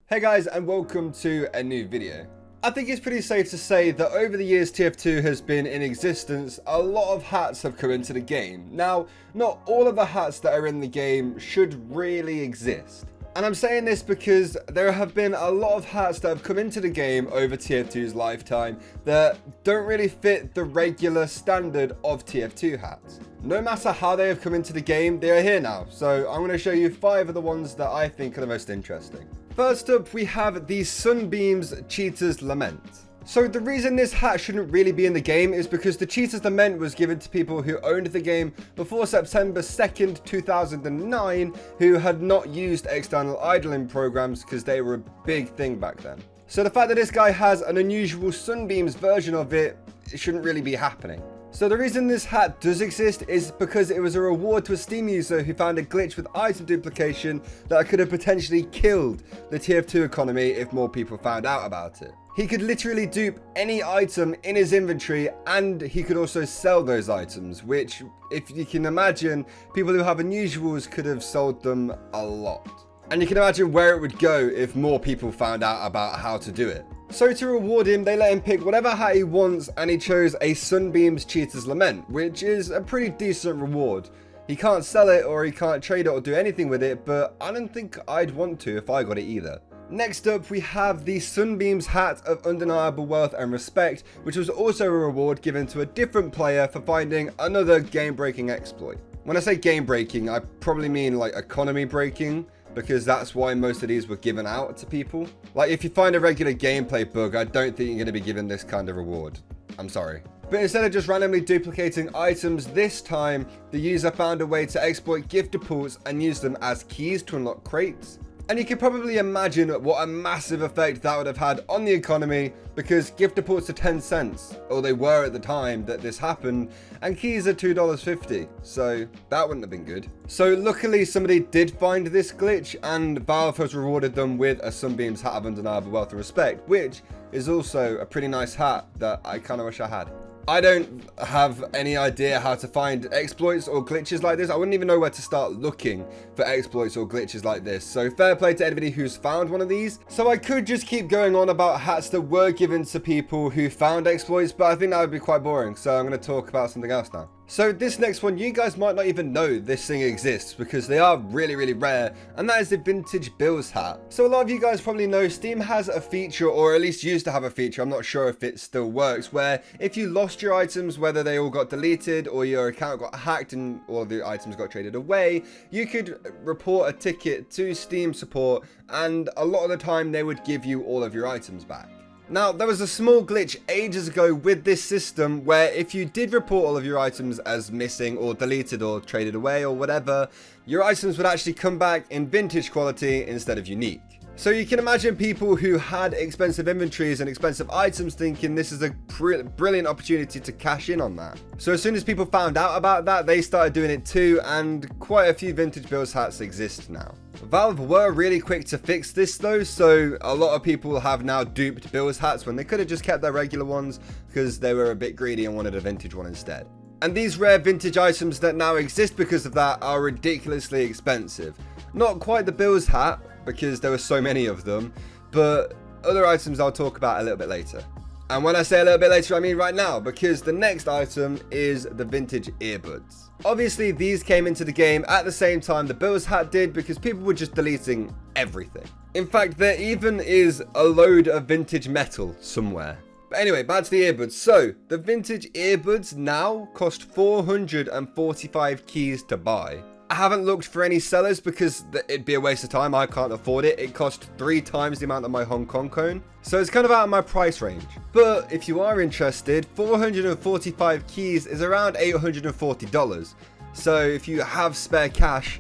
Hey guys, and welcome to a new video. I think it's pretty safe to say that over the years TF2 has been in existence, a lot of hats have come into the game. Now, not all of the hats that are in the game should really exist. And I'm saying this because there have been a lot of hats that have come into the game over TF2's lifetime that don't really fit the regular standard of TF2 hats. No matter how they have come into the game, they are here now. So I'm going to show you 5 of the ones that I think are the most interesting. First up, we have the Sunbeams Cheetah's Lament. So the reason this hat shouldn't really be in the game is because the Cheetah's Lament was given to people who owned the game before September 2nd, 2009, who had not used external idling programs because they were a big thing back then. So the fact that this guy has an unusual Sunbeams version of it shouldn't really be happening. So the reason this hat does exist is because it was a reward to a Steam user who found a glitch with item duplication that could have potentially killed the TF2 economy if more people found out about it. He could literally dupe any item in his inventory, and he could also sell those items, which, if you can imagine, people who have unusuals could have sold them a lot. And you can imagine where it would go if more people found out about how to do it. So to reward him, they let him pick whatever hat he wants, and he chose a Sunbeams Cheetah's Lament, which is a pretty decent reward. He can't sell it or he can't trade it or do anything with it, but I don't think I'd want to if I got it either. Next up, we have the Sunbeams Hat of Undeniable Worth and Respect, which was also a reward given to a different player for finding another game-breaking exploit. When I say game-breaking, I probably mean like economy-breaking, because that's why most of these were given out to people. Like, if you find a regular gameplay bug, I don't think you're going to be given this kind of reward. I'm sorry. But instead of just randomly duplicating items, this time, the user found a way to exploit gift deports and use them as keys to unlock crates. And you can probably imagine what a massive effect that would have had on the economy, because gift deports are 10 cents, or they were at the time that this happened, and keys are $2.50, so that wouldn't have been good. So luckily somebody did find this glitch, and Valve has rewarded them with a Sunbeams Hat of Undeniable Wealth and Respect, which is also a pretty nice hat that I kind of wish I had. I don't have any idea how to find exploits or glitches like this. I wouldn't even know where to start looking for exploits or glitches like this. So fair play to anybody who's found one of these. So I could just keep going on about hats that were given to people who found exploits, but I think that would be quite boring. So I'm going to talk about something else now. So this next one, you guys might not even know this thing exists because they are really rare, and that is the Vintage Bills hat. So a lot of you guys probably know Steam has a feature, or at least used to have a feature, I'm not sure if it still works, where if you lost your items, whether they all got deleted or your account got hacked and all of the items got traded away, you could report a ticket to Steam support, and a lot of the time they would give you all of your items back. Now, there was a small glitch ages ago with this system where if you did report all of your items as missing or deleted or traded away or whatever, your items would actually come back in vintage quality instead of unique. So you can imagine people who had expensive inventories and expensive items thinking this is a brilliant opportunity to cash in on that. So as soon as people found out about that, they started doing it too, and quite a few Vintage Bills hats exist now. Valve were really quick to fix this though, so a lot of people have now duped Bills hats when they could have just kept their regular ones because they were a bit greedy and wanted a vintage one instead. And these rare vintage items that now exist because of that are ridiculously expensive. Not quite the Bills hat, because there were so many of them, but other items I'll talk about a little bit later. And when I say a little bit later, I mean right now, because the next item is the Vintage Earbuds. Obviously, these came into the game at the same time the Bills hat did, because people were just deleting everything. In fact, there even is a load of vintage metal somewhere. But anyway, back to the earbuds. So, the Vintage Earbuds now cost 445 keys to buy. I haven't looked for any sellers because it'd be a waste of time. I can't afford it. It cost 3 times the amount of my Hong Kong coin. So it's kind of out of my price range. But if you are interested, 445 keys is around $840. So if you have spare cash,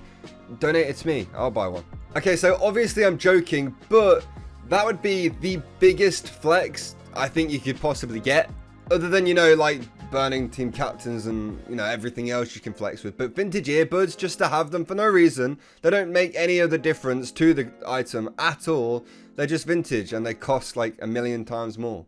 donate it to me. I'll buy one. Okay, so obviously I'm joking, but that would be the biggest flex I think you could possibly get. Other than, you know, like burning team captains and, you know, everything else you can flex with. But vintage earbuds, just to have them for no reason, they don't make any other difference to the item at all. They're just vintage and they cost like 1,000,000 times more.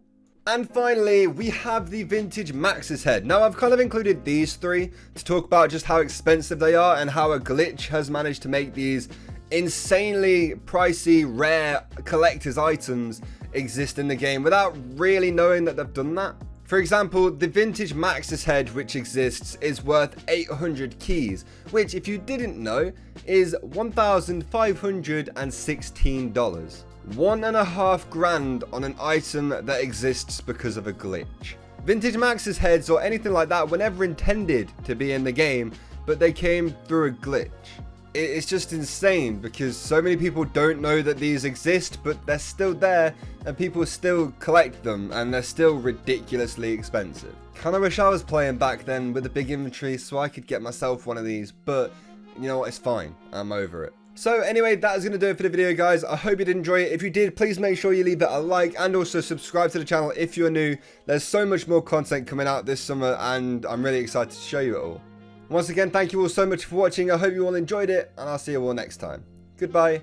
And finally, we have the Vintage Max's Head. Now, I've kind of included these 3 to talk about just how expensive they are and how a glitch has managed to make these insanely pricey, rare collector's items exist in the game without really knowing that they've done that. For example, the vintage Max's head which exists is worth 800 keys, which if you didn't know is $1,516. $1.5 grand on an item that exists because of a glitch. Vintage Max's heads or anything like that were never intended to be in the game, but they came through a glitch. It's just insane because so many people don't know that these exist, but they're still there and people still collect them and they're still ridiculously expensive. Kinda wish I was playing back then with a big inventory so I could get myself one of these, but you know what, it's fine, I'm over it. So anyway, that is going to do it for the video, guys. I hope you did enjoy it. If you did, please make sure you leave it a like and also subscribe to the channel if you're new. There's so much more content coming out this summer and I'm really excited to show you it all. Once again, thank you all so much for watching. I hope you all enjoyed it and I'll see you all next time. Goodbye.